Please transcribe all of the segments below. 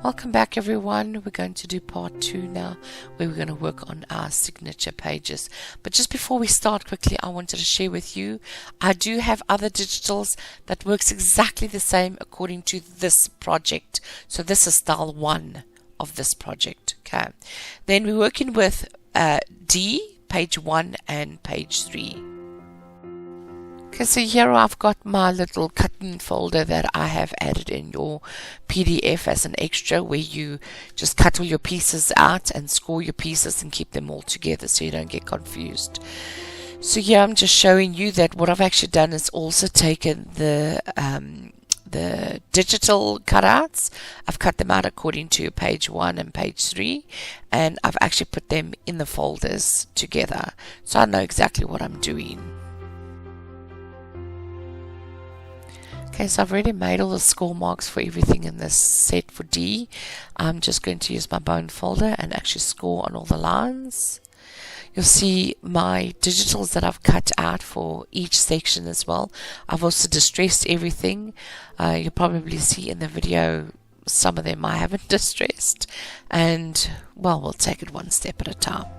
Welcome back everyone. We're going to do part 2 now, where we're going to work on our signature pages. But just before we start quickly, I wanted to share with you, I do have other digitals that works exactly the same according to this project. So this is style 1 of this project. Okay. Then we're working with D, page 1 and page 3. Okay, so here I've got my little cut-in folder that I have added in your PDF as an extra, where you just cut all your pieces out and score your pieces and keep them all together so you don't get confused. So here I'm just showing you that what I've actually done is also taken the digital cutouts. I've cut them out according to page 1 and page 3, and I've actually put them in the folders together, so I know exactly what I'm doing. Okay, so I've already made all the score marks for everything in this set for D. I'm just going to use my bone folder and actually score on all the lines. You'll see my digitals that I've cut out for each section as well. I've also distressed everything. You'll probably see in the video some of them I haven't distressed. And, well, we'll take it one step at a time.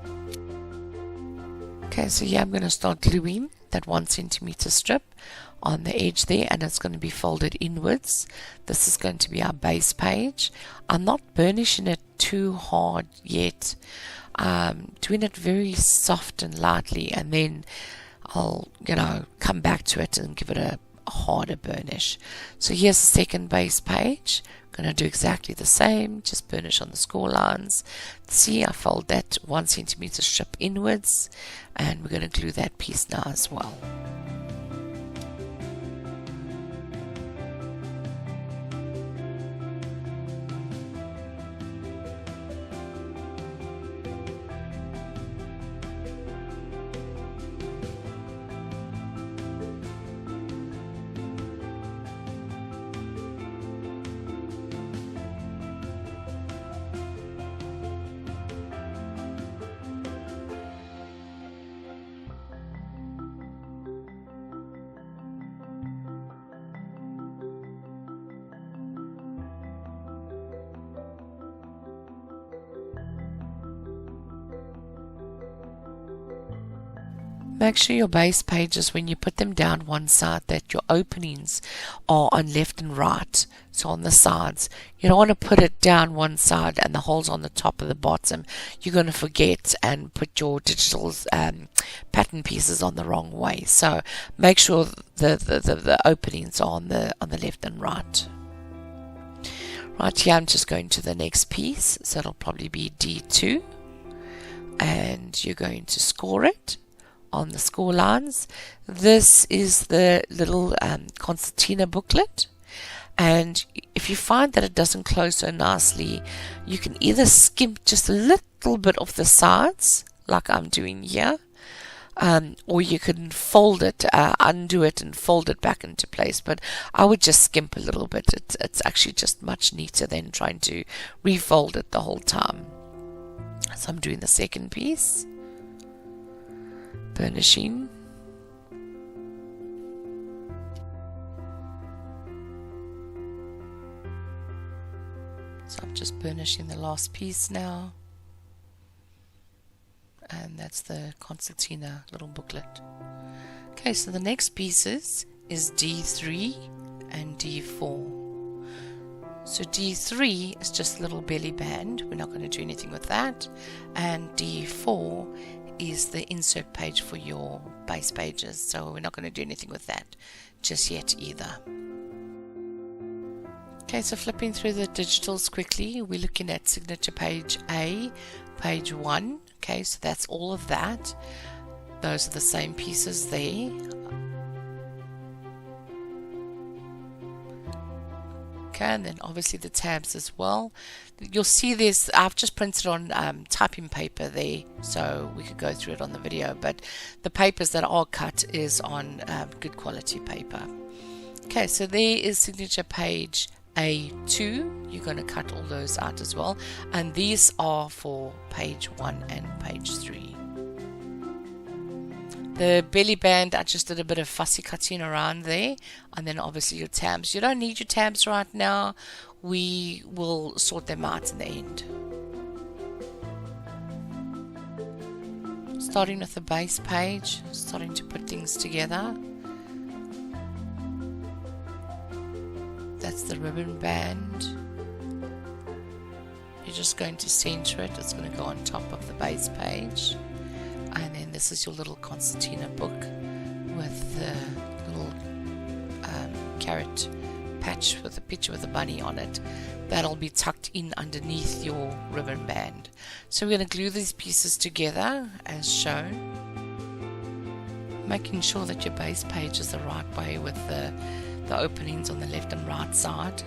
Okay, so here I'm going to start gluing that 1 centimeter strip on the edge there, and it's going to be folded inwards. This is going to be our base page. I'm not burnishing it too hard yet. Doing it very soft and lightly, and then I'll, come back to it and give it a harder burnish. So here's the second base page. I'm going to do exactly the same, just burnish on the score lines. See, I fold that 1 centimeter strip inwards, and we're going to glue that piece now as well. Make sure your base pages, when you put them down one side, that your openings are on left and right, so on the sides. You don't want to put it down one side and the holes on the top of the bottom. You're going to forget and put your digital pattern pieces on the wrong way. So make sure the openings are on the left and right. Right here I'm just going to the next piece, so it'll probably be D2, and you're going to score it on the score lines. This is the little concertina booklet, and if you find that it doesn't close so nicely, you can either skimp just a little bit off the sides like I'm doing here, or you can fold it, undo it and fold it back into place, but I would just skimp a little bit. It's actually just much neater than trying to refold it the whole time. So I'm doing the second piece, burnishing. So I'm just burnishing the last piece now, and that's the concertina little booklet. Okay, so the next pieces is D3 and D4. So D3 is just a little belly band. We're not going to do anything with that. And D4 is the insert page for your base pages, so we're not going to do anything with that just yet either. Okay, so flipping through the digitals quickly, we're looking at signature page A, page 1. Okay, so that's all of that. Those are the same pieces there. Okay, and then obviously the tabs as well. You'll see this, I've just printed on typing paper there, so we could go through it on the video, but the papers that are cut is on good quality paper. Okay, so there is signature page A2. You're going to cut all those out as well, and these are for page 1 and page 3. The belly band, I just did a bit of fussy cutting around there, and then obviously your tabs. You don't need your tabs right now. We will sort them out in the end. Starting with the base page, starting to put things together. That's the ribbon band. You're just going to center it. It's going to go on top of the base page. And then this is your little concertina book with the little carrot patch with a picture with a bunny on it. That'll be tucked in underneath your ribbon band. So we're going to glue these pieces together as shown, making sure that your base page is the right way with the openings on the left and right side.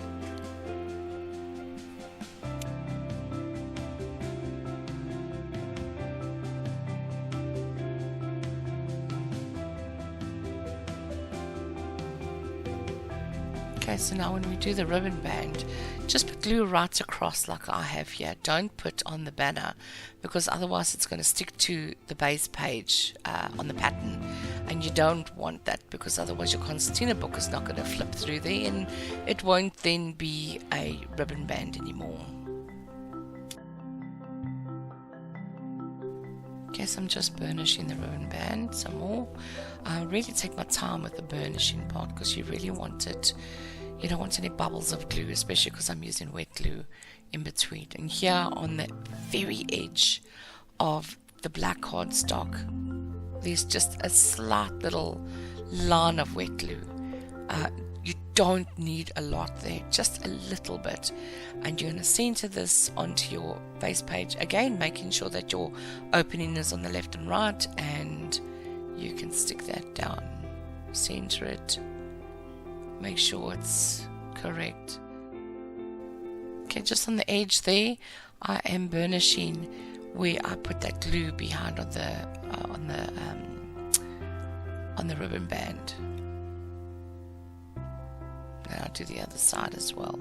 Okay, so now when we do the ribbon band, just put glue right across like I have here. Don't put on the banner, because otherwise it's going to stick to the base page on the pattern, and you don't want that, because otherwise your concertina book is not going to flip through there and it won't then be a ribbon band anymore. Okay, so I'm just burnishing the ribbon band some more. I really take my time with the burnishing part, because you really want it. You don't want any bubbles of glue, especially because I'm using wet glue in between. And here on the very edge of the black cardstock, there's just a slight little line of wet glue. You don't need a lot there, just a little bit. And you're going to center this onto your base page, again making sure that your opening is on the left and right, and you can stick that down, center it, make sure it's correct. Okay, just on the edge there, I am burnishing where I put that glue behind on the ribbon band. And I'll do the other side as well.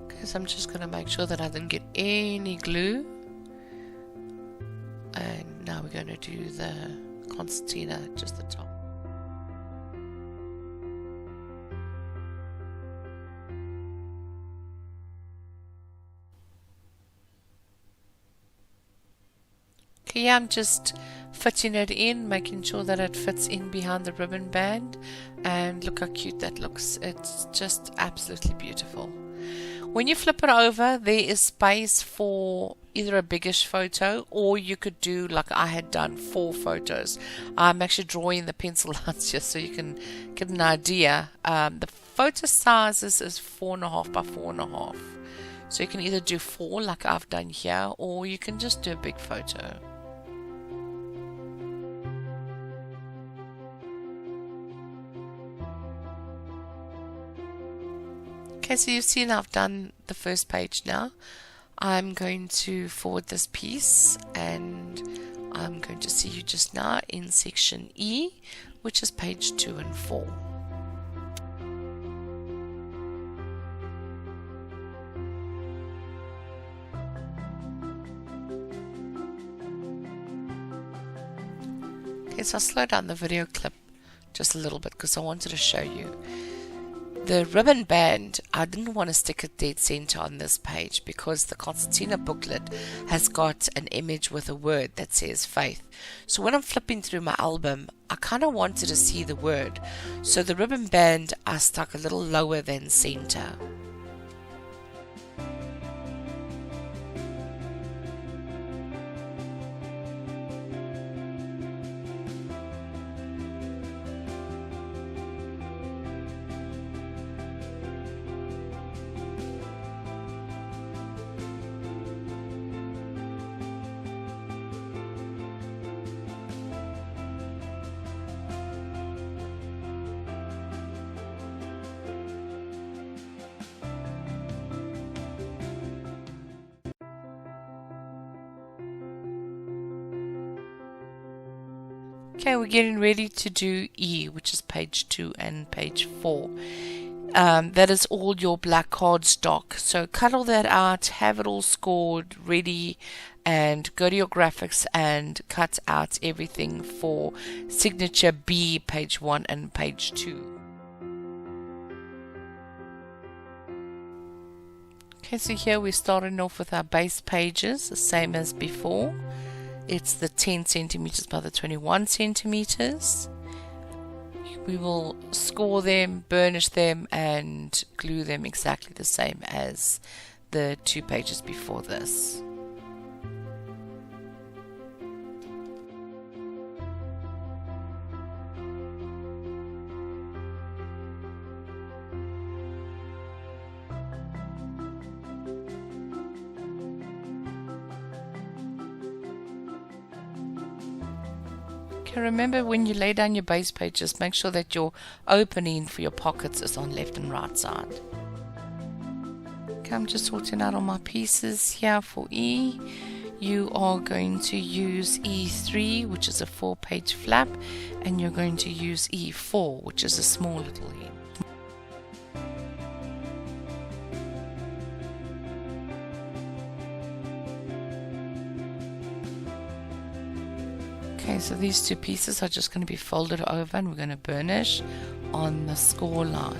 Okay, so I'm just going to make sure that I didn't get any glue. And now we're going to do the concertina, just the top. Okay, yeah, I'm just fitting it in, making sure that it fits in behind the ribbon band, and look how cute that looks. It's just absolutely beautiful. When you flip it over, there is space for either a biggish photo, or you could do like I had done 4 photos. I'm actually drawing the pencil lines here so you can get an idea. The photo sizes is 4.5 by 4.5. So you can either do 4 like I've done here, or you can just do a big photo. Okay, so you've seen I've done the first page now. I'm going to forward this piece, and I'm going to see you just now in section E, which is page 2 and 4. Okay, so I'll slow down the video clip just a little bit because I wanted to show you. The ribbon band, I didn't want to stick it dead center on this page because the concertina booklet has got an image with a word that says faith. So when I'm flipping through my album, I kind of wanted to see the word. So the ribbon band I stuck a little lower than center. Okay, we're getting ready to do E, which is page 2 and page 4. That is all your black cardstock. So cut all that out, have it all scored, ready, and go to your graphics and cut out everything for signature B, page 1 and page 2. Okay, so here we're starting off with our base pages, the same as before. It's the 10 centimeters by the 21 centimeters. We will score them, burnish them, and glue them exactly the same as the 2 pages before this. Okay, remember when you lay down your base pages, make sure that your opening for your pockets is on left and right side. Okay, I'm just sorting out all my pieces here for E. You are going to use E3, which is a 4-page flap, and you're going to use E4, which is a small little hem. Okay, so these 2 pieces are just going to be folded over and we're going to burnish on the score line.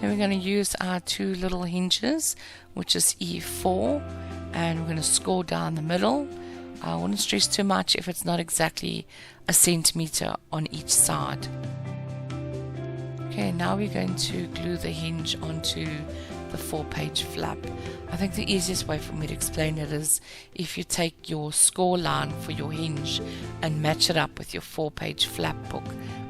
Then we're going to use our 2 little hinges, which is E4, and we're going to score down the middle. I wouldn't stress too much if it's not exactly a centimeter on each side. Okay, now we're going to glue the hinge onto the 4-page flap. I think the easiest way for me to explain it is if you take your score line for your hinge and match it up with your 4-page flap book,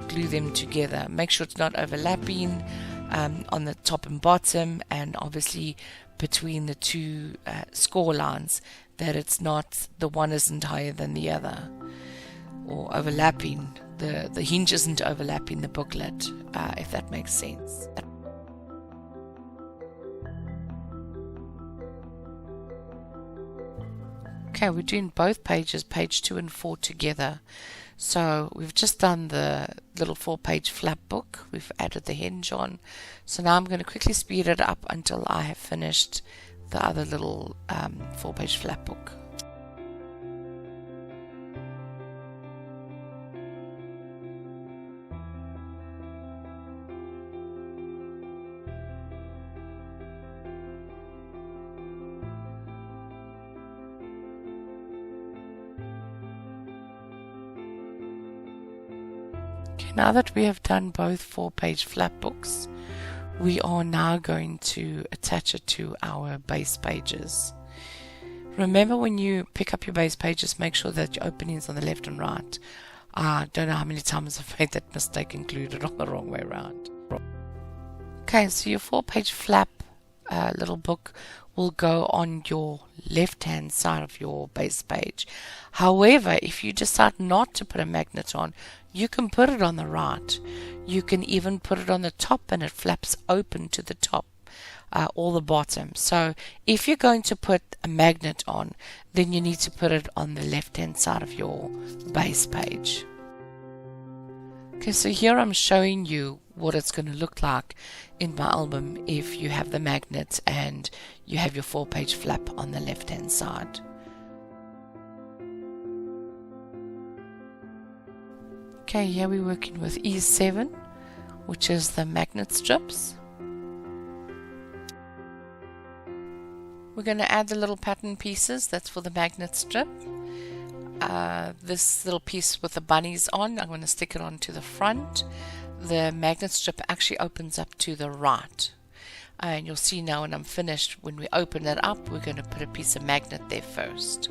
glue them together. Make sure it's not overlapping on the top and bottom, and obviously between the 2 score lines, that it's not, the one isn't higher than the other, or overlapping. The hinge isn't overlapping the booklet, if that makes sense. Okay, we're doing both pages, page 2 and 4 together. So we've just done the little 4-page flap book. We've added the hinge on. So now I'm going to quickly speed it up until I have finished the other little 4-page flap book. Now that we have done both 4-page flap books, we are now going to attach it to our base pages. Remember, when you pick up your base pages, make sure that your opening is on the left and right. I don't know how many times I've made that mistake and glued it on the wrong way around. Okay, so your 4-page flap little book will go on your left hand side of your base page. However, if you decide not to put a magnet on, you can put it on the right. You can even put it on the top and it flaps open to the top or the bottom. So if you're going to put a magnet on, then you need to put it on the left hand side of your base page. Okay, so here I'm showing you what it's going to look like in my album if you have the magnet and you have your 4-page flap on the left hand side. Okay, here we're working with E7, which is the magnet strips. We're going to add the little pattern pieces. That's for the magnet strip. This little piece with the bunnies on, I'm going to stick it onto the front. The magnet strip actually opens up to the right. And you'll see now when I'm finished, when we open it up, we're going to put a piece of magnet there first.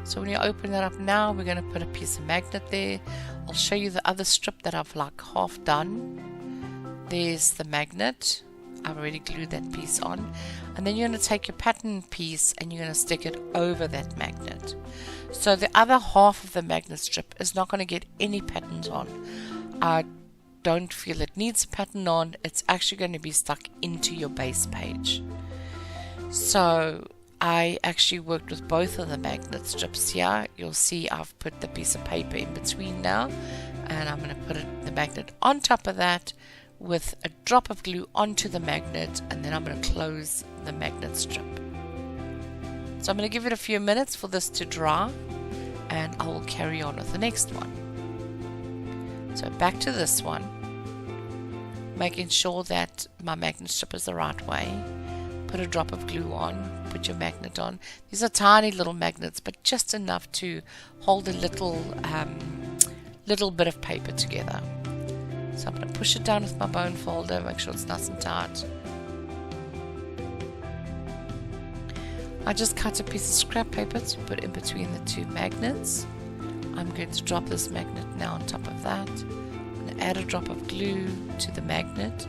So when you open it up now, we're going to put a piece of magnet there. I'll show you the other strip that I've like half done. There's the magnet. I've already glued that piece on. And then you're going to take your pattern piece and you're going to stick it over that magnet. So the other half of the magnet strip is not going to get any patterns on. don't feel it needs a pattern on, it's actually going to be stuck into your base page. So I actually worked with both of the magnet strips here. You'll see I've put the piece of paper in between now, and I'm going to put the magnet on top of that with a drop of glue onto the magnet, and then I'm going to close the magnet strip. So I'm going to give it a few minutes for this to dry, and I will carry on with the next one. So back to this one, making sure that my magnet strip is the right way. Put a drop of glue on, put your magnet on. These are tiny little magnets, but just enough to hold a little bit of paper together. So I'm going to push it down with my bone folder, make sure it's nice and tight. I just cut a piece of scrap paper to put in between the two magnets. I'm going to drop this magnet now on top of that. I'm going to add a drop of glue to the magnet,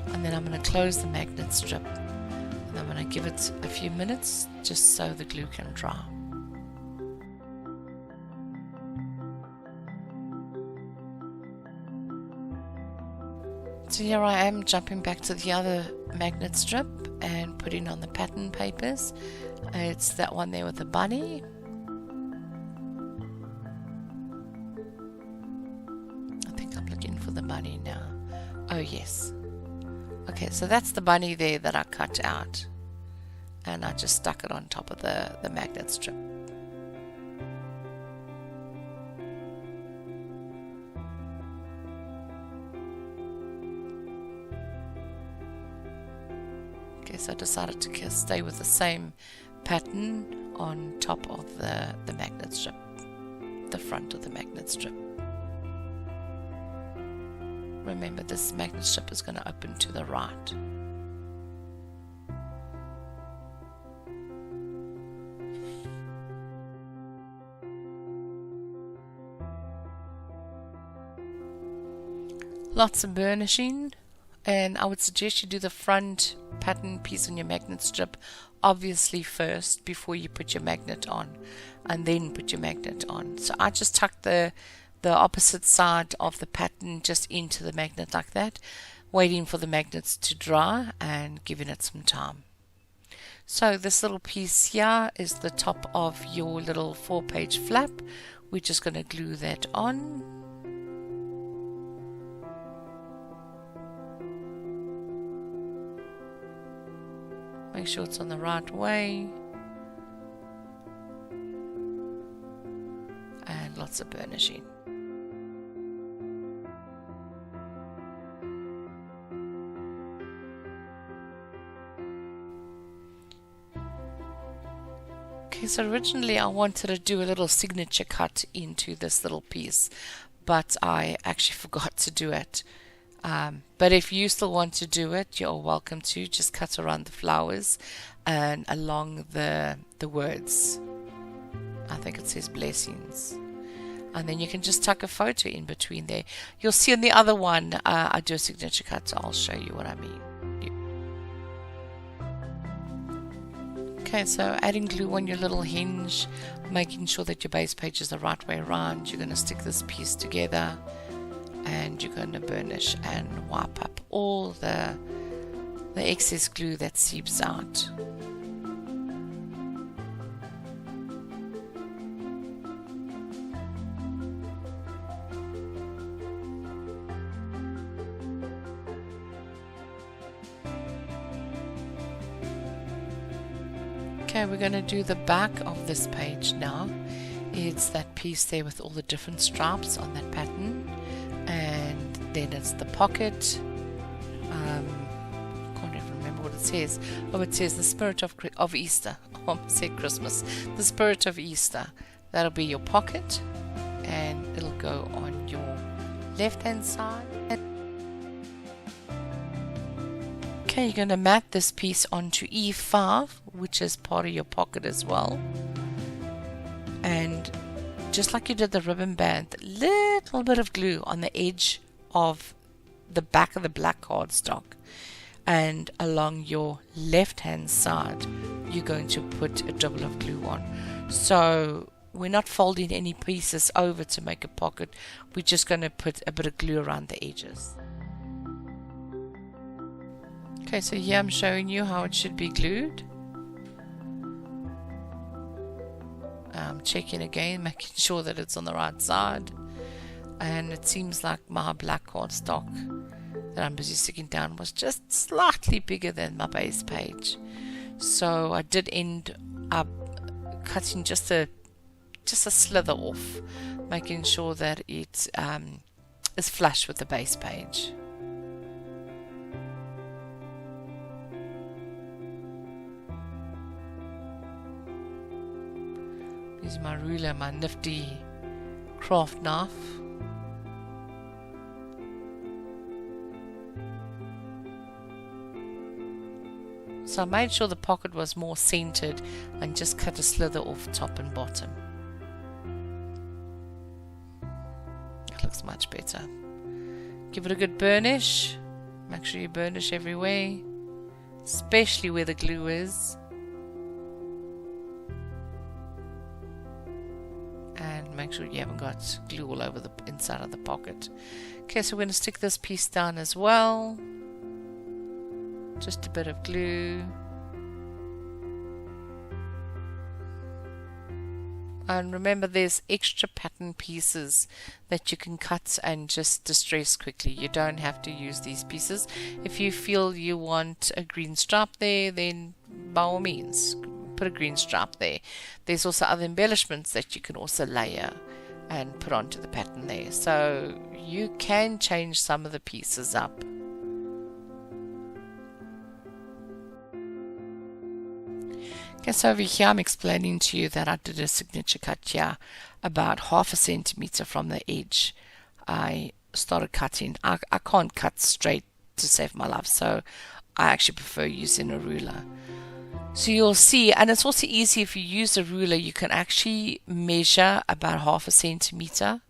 and then I'm going to close the magnet strip. And I'm going to give it a few minutes just so the glue can dry. So here I am jumping back to the other magnet strip and putting on the pattern papers. It's that one there with the bunny. I think I'm looking for the bunny now. Oh yes. Okay, so that's the bunny there that I cut out, and I just stuck it on top of the magnet strip. Okay, so I decided to stay with the same pattern on top of the magnet strip, the front of the magnet strip. Remember, this magnet strip is going to open to the right. Lots of burnishing, and I would suggest you do the front pattern piece on your magnet strip obviously first before you put your magnet on, and then put your magnet on. So I just tucked the opposite side of the pattern just into the magnet like that, waiting for the magnets to dry and giving it some time. So this little piece here is the top of your little 4-page flap. We're just going to glue that on. Make sure it's on the right way. And lots of burnishing. Okay, so originally I wanted to do a little signature cut into this little piece, but I actually forgot to do it. But if you still want to do it, you're welcome to. Just cut around the flowers and along the words. I think it says blessings. And then you can just tuck a photo in between there. You'll see on the other one, I do a signature cut, so I'll show you what I mean. Okay, so adding glue on your little hinge, making sure that your base page is the right way around. You're going to stick this piece together, and you're going to burnish and wipe up all the excess glue that seeps out. Okay, we're going to do the back of this page now. It's that piece there with all the different stripes on that pattern, and then it's the pocket. Can't even remember what it says. Oh, it says the spirit of Easter. I almost said Christmas. The spirit of Easter. That'll be your pocket, and it'll go on your left hand side. Okay, you're going to mat this piece onto E5, which is part of your pocket as well. And just like you did the ribbon band, a little bit of glue on the edge of the back of the black cardstock. And along your left hand side, you're going to put a double of glue on. So we're not folding any pieces over to make a pocket. We're just going to put a bit of glue around the edges. Okay, so here I'm showing you how it should be glued. I'm checking again, making sure that it's on the right side. And it seems like my black cardstock that I'm busy sticking down was just slightly bigger than my base page. So I did end up cutting just a slither off, making sure that it is flush with the base page. Use my ruler, my nifty craft knife. So I made sure the pocket was more centered and just cut a slither off top and bottom. It looks much better. Give it a good burnish. Make sure you burnish everywhere, especially where the glue is. And make sure you haven't got glue all over the inside of the pocket. Okay, so we're going to stick this piece down as well. Just a bit of glue. And remember, there's extra pattern pieces that you can cut and just distress quickly. You don't have to use these pieces. If you feel you want a green stripe there, then by all means, put a green stripe there. There's also other embellishments that you can also layer and put onto the pattern there. So you can change some of the pieces up. Okay, so over here I'm explaining to you that I did a signature cut here about 1/2 centimeter from the edge. I started cutting. I can't cut straight to save my life, so I actually prefer using a ruler. So you'll see, and it's also easy if you use a ruler, you can actually measure about 1/2 centimeter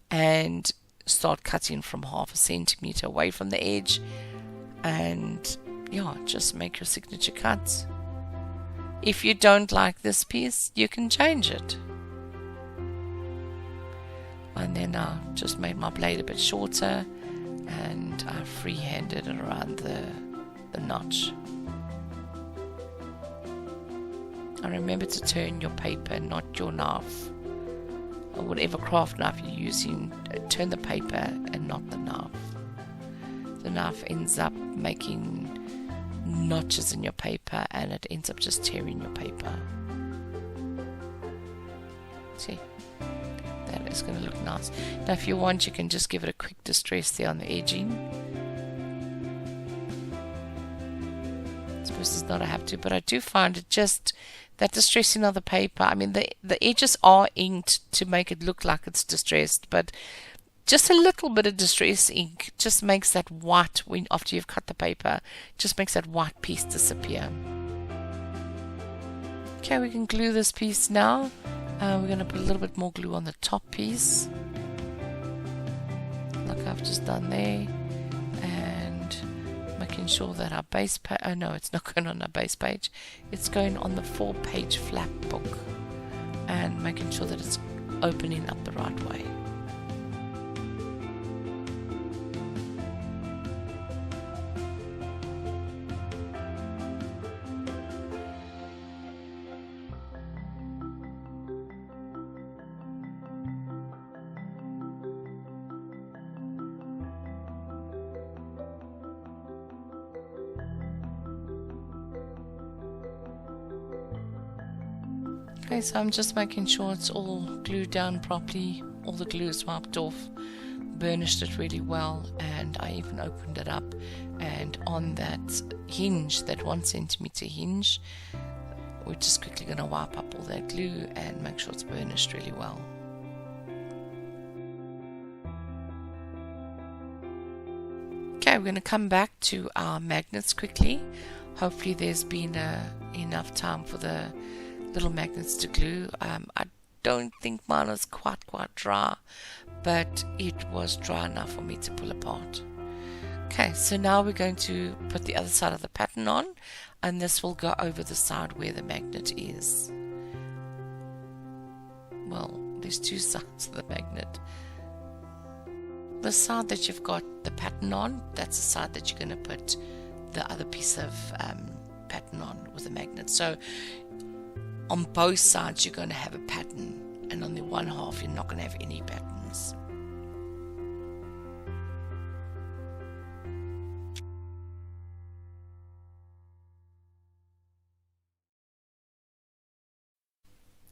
and start cutting from 1/2 centimeter away from the edge, and yeah, just make your signature cuts. If you don't like this piece, you can change it. And then I just made my blade a bit shorter and I freehanded it around the notch. And remember to turn your paper, not your knife. Or whatever craft knife you're using, turn the paper and not the knife. The knife ends up making notches in your paper and it ends up just tearing your paper. See, that is going to look nice. Now if you want, you can just give it a quick distress there on the edging. I suppose it's not a have to, but I do find it just that distressing of the paper. I mean, the edges are inked to make it look like it's distressed, but just a little bit of distress ink just makes that white, after you've cut the paper, just makes that white piece disappear. Okay, we can glue this piece now. We're going to put a little bit more glue on the top piece, like I've just done there, and making sure that our base page, oh no, it's not going on our base page, it's going on the 4-page flap book, and making sure that it's opening up the right way. Okay, so I'm just making sure it's all glued down properly, all the glue is wiped off, burnished it really well, and I even opened it up, and on that hinge, that 1 centimeter hinge, we're just quickly going to wipe up all that glue and make sure it's burnished really well. Okay, we're going to come back to our magnets quickly. Hopefully there's been enough time for the little magnets to glue. I don't think mine was quite dry, but it was dry enough for me to pull apart. Okay, so now we're going to put the other side of the pattern on, and this will go over the side where the magnet is. well, there's two sides of the magnet. The side that you've got the pattern on, that's the side that you're going to put the other piece of pattern on with the magnet. So on both sides you're going to have a pattern, and on the one half you're not going to have any patterns.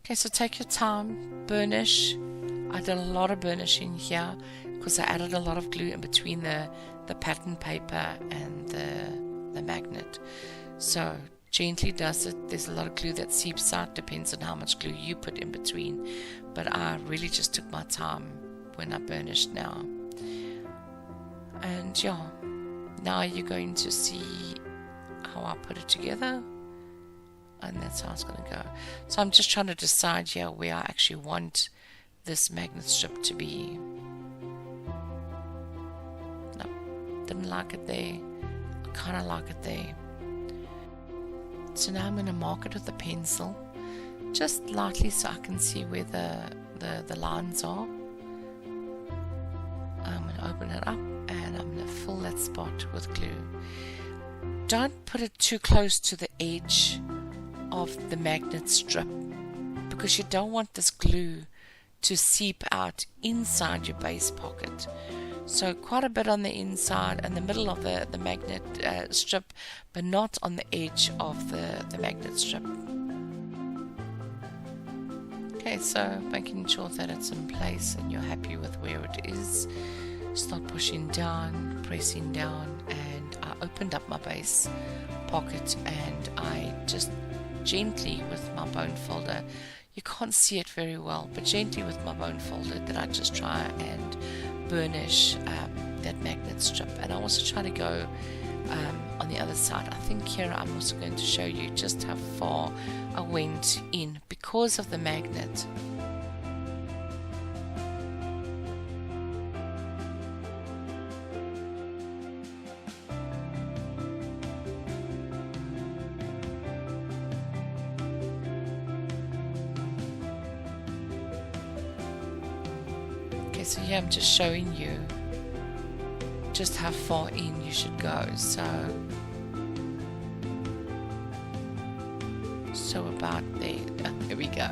Okay, so take your time, burnish. I did a lot of burnishing here because I added a lot of glue in between the pattern paper and the magnet. So gently does it. There's a lot of glue that seeps out, depends on how much glue you put in between. But I really just took my time when I burnished now. And yeah, now you're going to see how I put it together. And that's how it's going to go. So I'm just trying to decide here where I actually want this magnet strip to be. No, didn't like it there. I kind of like it there. So now I'm going to mark it with a pencil, just lightly so I can see where the lines are. I'm going to open it up and I'm going to fill that spot with glue. Don't put it too close to the edge of the magnet strip, because you don't want this glue to seep out inside your base pocket. So quite a bit on the inside and the middle of the magnet strip, but not on the edge of the magnet strip. Okay, so making sure that it's in place and you're happy with where it is. Start pushing down, pressing down, and I opened up my base pocket and I just gently with my bone folder, you can't see it very well, but gently with my bone folder that I just try and burnish that magnet strip. And I also try to go on the other side. I think here I'm also going to show you just how far I went in because of the magnet. Okay, so here I'm just showing you just how far in you should go. So about there. Here we go.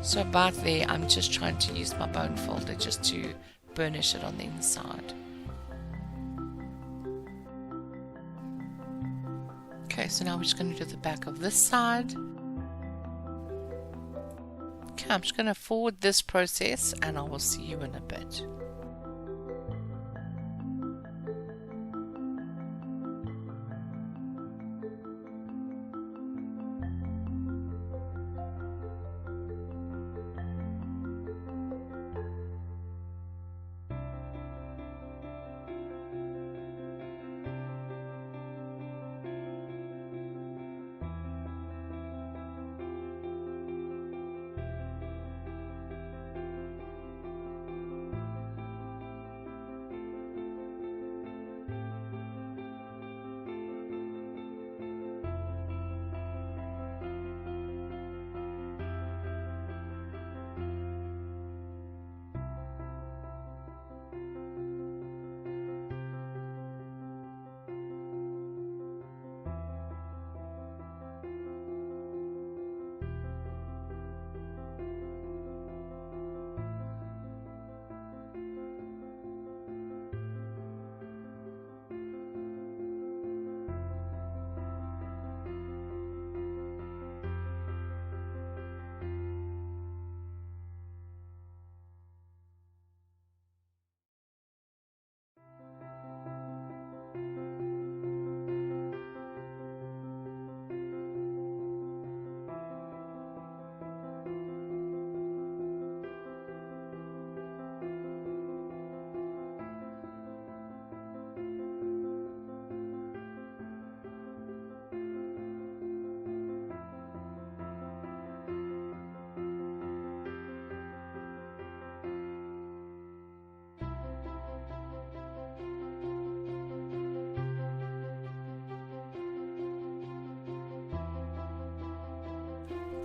So about there, I'm just trying to use my bone folder just to burnish it on the inside. Okay, so now we're just going to do the back of this side. Okay, I'm just going to forward this process and I will see you in a bit.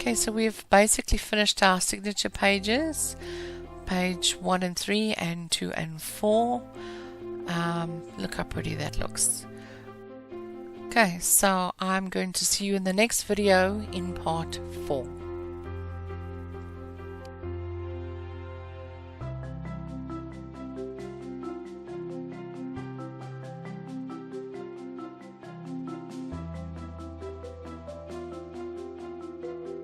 Okay, so we've basically finished our signature pages, page 1 and 3 and 2 and 4. Look how pretty that looks. Okay, so I'm going to see you in the next video in part 4.